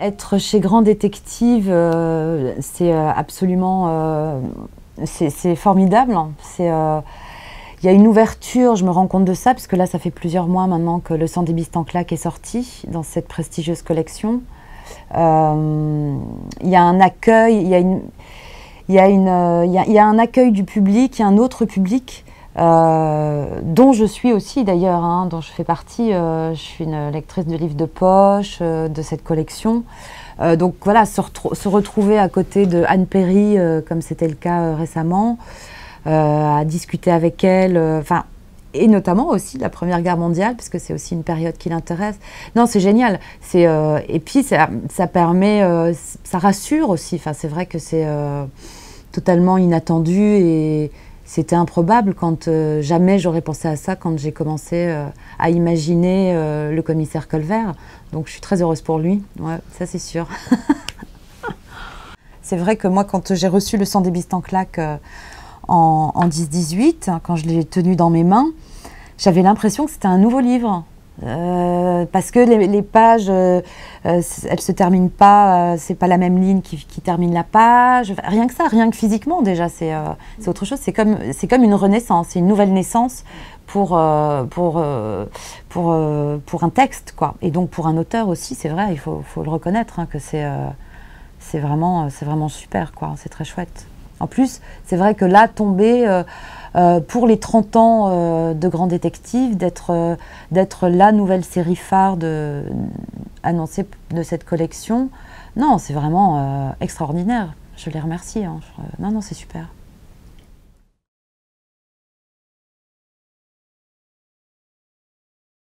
Être chez Grand Détective, c'est absolument c'est formidable. Il y a une ouverture, je me rends compte de ça, parce que là, ça fait plusieurs mois maintenant que Le Sang des Bistes en claque est sorti dans cette prestigieuse collection. Il y a un accueil, il y a un accueil du public, il y a un autre public dont je suis aussi d'ailleurs, hein, dont je fais partie. Je suis une lectrice de livres de poche de cette collection. Donc voilà, se retrouver à côté de Anne Perry, comme c'était le cas récemment, à discuter avec elle, et notamment aussi de la Première Guerre mondiale, parce que c'est aussi une période qui l'intéresse. Non, c'est génial. Et puis ça permet, ça rassure aussi. Enfin, c'est vrai que c'est totalement inattendu et c'était improbable quand jamais j'aurais pensé à ça quand j'ai commencé à imaginer le commissaire Colvert. Donc je suis très heureuse pour lui, ouais, ça c'est sûr. C'est vrai que moi, quand j'ai reçu Le Sang des Bistes en claque en 10-18, hein, quand je l'ai tenu dans mes mains, j'avais l'impression que c'était un nouveau livre. Parce que les pages, elles se terminent pas, c'est pas la même ligne qui termine la page. Rien que ça, rien que physiquement déjà, c'est autre chose. C'est comme une renaissance, c'est une nouvelle naissance pour un texte, quoi. Et donc pour un auteur aussi, c'est vrai, il faut le reconnaître, hein, que c'est vraiment super, quoi. C'est très chouette. En plus, c'est vrai que là, tomber pour les 30 ans de Grand Détective, d'être la nouvelle série phare annoncée de cette collection, non, c'est vraiment extraordinaire. Je les remercie, hein. Non, c'est super.